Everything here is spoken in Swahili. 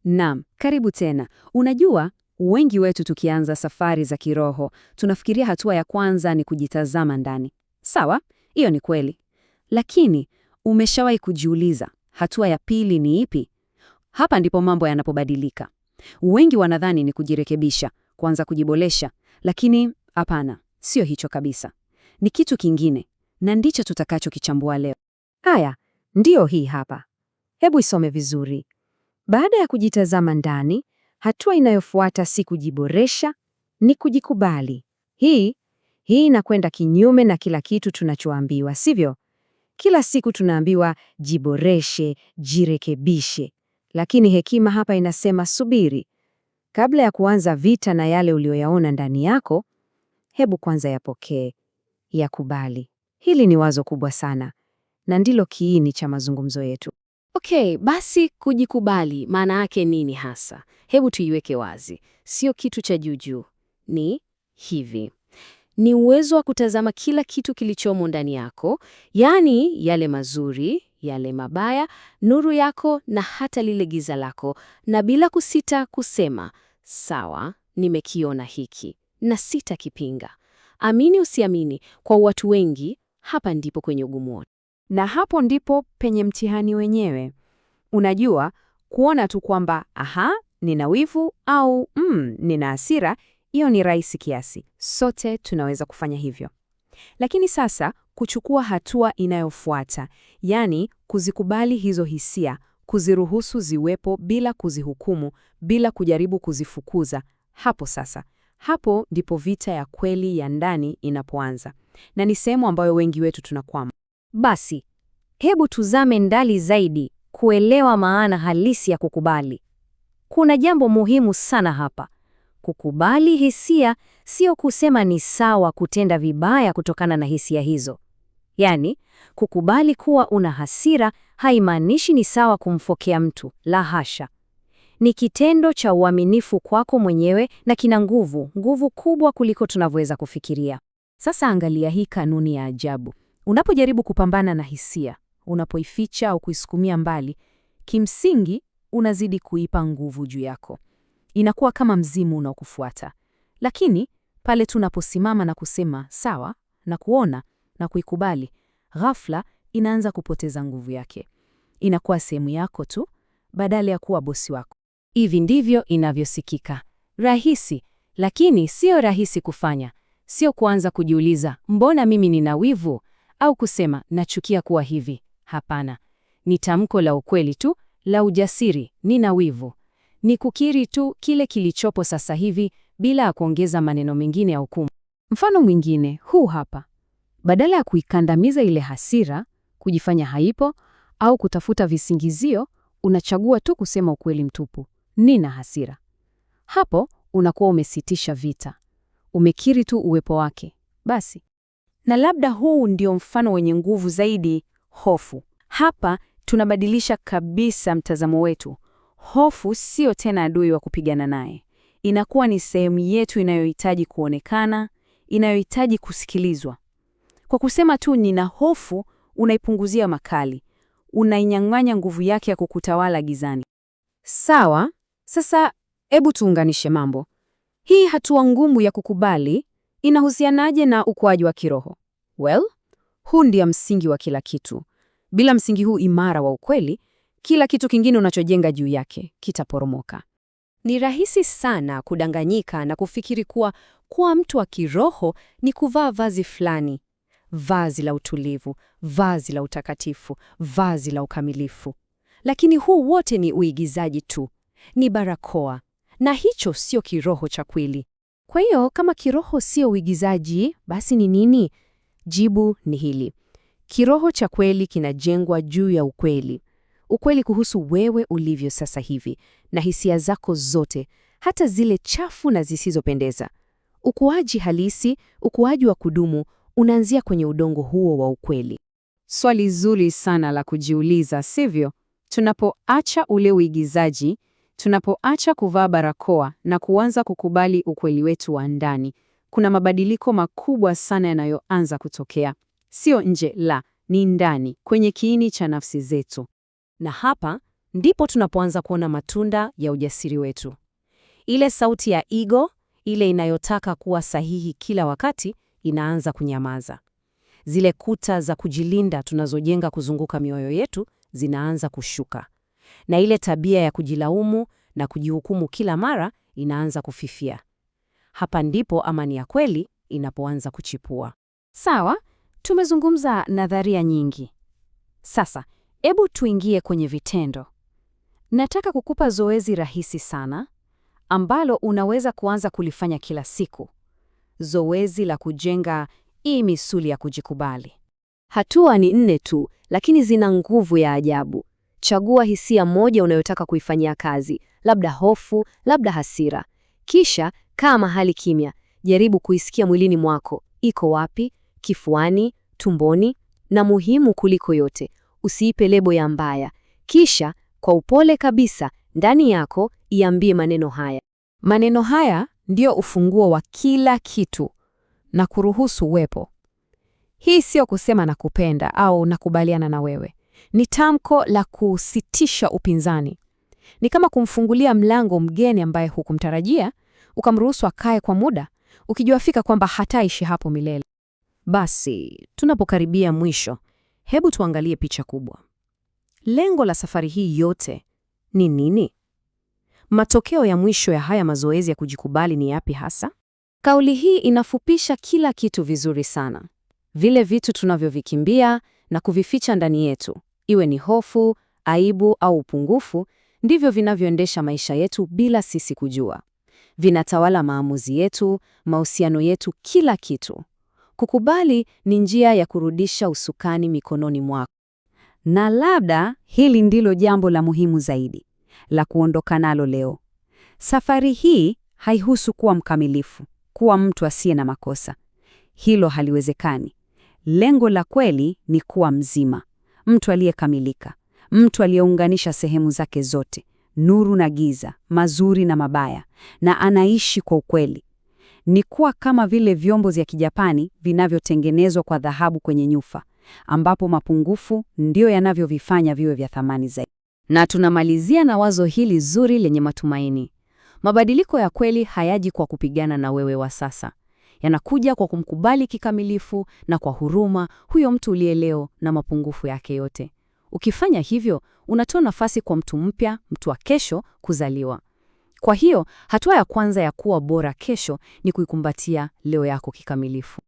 Naam, karibu tena. Unajua, wengi wetu tukianza safari za kiroho, tunafikiria hatua ya kwanza ni kujitazama ndani. Sawa, hiyo ni kweli. Lakini, umeshawahi kujiuliza, hatua ya pili ni ipi? Hapa ndipo mambo yanapobadilika. Wengi wanadhani ni kujirekebisha, kuanza kujiboresha, lakini hapana, sio hicho kabisa. Ni kitu kingine, na ndicho tutakachokichambua leo. Haya, ndiyo hii hapa. Hebu isome vizuri. Baada ya kujitazama ndani, hatua inayofuata si kujiboresha, ni kujikubali. Hii inakwenda kinyume na kila kitu tunachoambiwa, sivyo? Kila siku tunaambiwa jiboreshe, jirekebishe. Lakini hekima hapa inasema subiri. Kabla ya kuanza vita na yale uliyoyaona ndani yako, hebu kwanza yapokee, yakubali. Hili ni wazo kubwa sana, na ndilo kiini cha mazungumzo yetu. Okay, basi kujikubali maana yake nini hasa? Hebu tuiweke wazi. Sio kitu cha juujuu. Ni hivi. Ni uwezo wa kutazama kila kitu kilichomo ndani yako, yaani yale mazuri, yale mabaya, nuru yako na hata lile giza lako, na bila kusita kusema, sawa, nimekiona hiki na sitakipinga. Amini usiamini, kwa watu wengi, hapa ndipo kwenye ugumu wote. Na hapo ndipo penye mtihani wenyewe. Unajua, kuona tu kwamba nina wivu au nina hasira, hiyo ni rahisi kiasi. Sote tunaweza kufanya hivyo. Lakini sasa kuchukua hatua inayofuata, yani kuzikubali hizo hisia, kuziruhusu ziwepo bila kuzihukumu, bila kujaribu kuzifukuza, hapo ndipo vita ya kweli ya ndani inapoanza. Na ni sehemu ambayo wengi wetu tunakwama. Basi, hebu tuzame ndani zaidi kuelewa maana halisi ya kukubali. Kuna jambo muhimu sana hapa. Kukubali hisia sio kusema ni sawa kutenda vibaya kutokana na hisia hizo. Yaani, kukubali kuwa una hasira haimaanishi ni sawa kumfokea mtu, la hasha. Ni kitendo cha uaminifu kwako mwenyewe na kina nguvu kubwa kuliko tunavyoweza kufikiria. Sasa angalia hii kanuni ya ajabu. Unapojaribu kupambana na hisia, unapoificha au kuisukumia mbali, kimsingi unazidi kuipa nguvu juu yako. Inakuwa kama mzimu unaokufuata. Lakini pale tunaposimama na kusema sawa, na kuona na kuikubali, ghafla inaanza kupoteza nguvu yake. Inakuwa sehemu yako tu badala ya kuwa bosi wako. Hivi ndivyo inavyosikika. Rahisi, lakini sio rahisi kufanya. Sio kuanza kujiuliza, mbona mimi nina wivu? Au kusema, nachukia kuwa hivi. Hapana. Ni tamko la ukweli tu, la ujasiri, nina wivu. Ni kukiri tu kile kilichopo sasa hivi bila ya kuongeza maneno mengine ya hukumu. Mfano mwingine, huu hapa. Badala ya kuikandamiza ile hasira, kujifanya haipo, au kutafuta visingizio, unachagua tu kusema ukweli mtupu. Nina hasira. Hapo, unakuwa umesitisha vita. Umekiri tu uwepo wake. Basi. Na labda huu ndio mfano wenye nguvu zaidi, hofu. Hapa tunabadilisha kabisa mtazamo wetu. Hofu sio tena adui wa kupigana naye. Inakuwa ni sehemu yetu inayohitaji kuonekana, inayohitaji kusikilizwa. Kwa kusema tu nina hofu, unaipunguzia makali. Unainyang'anya nguvu yake ya kukutawala gizani. Sawa, sasa hebu tuunganishe mambo. Hii hatua ngumu ya kukubali inahusianaje na ukuaji wa kiroho? Well, huu ndio msingi wa kila kitu. Bila msingi huu imara wa ukweli, kila kitu kingine unachojenga juu yake kitaporomoka. Ni rahisi sana kudanganyika na kufikiri kuwa mtu wa kiroho ni kuvaa vazi fulani. Vazi la utulivu, vazi la utakatifu, vazi la ukamilifu. Lakini huu wote ni uigizaji tu. Ni barakoa. Na hicho sio kiroho cha kweli. Kwa hiyo, kama kiroho sio uigizaji, basi ni nini? Jibu ni hili. Kiroho cha kweli kinajengwa juu ya ukweli. Ukweli kuhusu wewe ulivyo sasa hivi, na hisia zako zote, hata zile chafu na zisizopendeza. Ukuaji halisi, ukuaji wa kudumu, unaanzia kwenye udongo huo wa ukweli. Swali zuri sana la kujiuliza, sivyo? Tunapoacha ule uigizaji, tunapoacha kuvaa barakoa na kuanza kukubali ukweli wetu wa ndani, kuna mabadiliko makubwa sana yanayoanza kutokea. Sio nje, la, ni ndani, kwenye kiini cha nafsi zetu. Na hapa ndipo tunapoanza kuona matunda ya ujasiri wetu. Ile sauti ya ego, ile inayotaka kuwa sahihi kila wakati, inaanza kunyamaza. Zile kuta za kujilinda tunazojenga kuzunguka mioyo yetu zinaanza kushuka, na ile tabia ya kujilaumu na kujihukumu kila mara inaanza kufifia. Hapa ndipo amani ya kweli inapoanza kuchipua. Sawa, tumezungumza nadharia nyingi. Sasa, hebu tuingie kwenye vitendo. Nataka kukupa zoezi rahisi sana ambalo unaweza kuanza kulifanya kila siku. Zoezi la kujenga hii misuli ya kujikubali. Hatua ni 4 tu, lakini zina nguvu ya ajabu. Chagua hisia moja unayotaka kuifanyia kazi, labda hofu, labda hasira. Kisha kaa mahali kimya, jaribu kuisikia mwilini mwako. Iko wapi? Kifuani, tumboni, na muhimu kuliko yote, usiipe lebo ya mbaya. Kisha kwa upole kabisa ndani yako iambie maneno haya. Maneno haya ndio ufunguo wa kila kitu, na kuruhusu uwepo. Hii sio kusema nakupenda au nakubaliana na wewe. Ni tamko la kusitisha upinzani. Ni kama kumfungulia mlango mgeni ambaye hukumtarajia, ukamruhusu akae kwa muda, ukijua fika kwamba hataishi hapo milele. Basi, tunapokaribia mwisho, hebu tuangalie picha kubwa. Lengo la safari hii yote ni nini? Matokeo ya mwisho ya haya mazoezi ya kujikubali ni yapi hasa? Kauli hii inafupisha kila kitu vizuri sana. Vile vitu tunavyovikimbia na kuvificha ndani yetu, iwe ni hofu, aibu au upungufu, ndivyo vinavyoendesha maisha yetu bila sisi kujua. Vinatawala maamuzi yetu, mahusiano yetu, kila kitu. Kukubali ni njia ya kurudisha usukani mikononi mwako. Na labda hili ndilo jambo la muhimu zaidi la kuondoka nalo leo. Safari hii haihusu kuwa mkamilifu, kuwa mtu asiye na makosa. Hilo haliwezekani. Lengo la kweli ni kuwa mzima, mtu aliyekamilika, mtu aliyeunganisha sehemu zake zote, nuru na giza, mazuri na mabaya, na anaishi kwa ukweli. Ni kuwa kama vile vyombo vya Kijapani vinavyotengenezwa kwa dhahabu kwenye nyufa, ambapo mapungufu ndio yanavyovifanya viwe vya thamani zaidi. Na tunamalizia na wazo hili zuri lenye matumaini. Mabadiliko ya kweli hayaji kwa kupigana na wewe wa sasa. Yanakuja kwa kumkubali kikamilifu na kwa huruma huyo mtu uliye leo na mapungufu yake yote. Ukifanya hivyo, unatoa nafasi kwa mtu mpya, mtu wa kesho kuzaliwa. Kwa hiyo, hatua ya kwanza ya kuwa bora kesho ni kuikumbatia leo yako kikamilifu.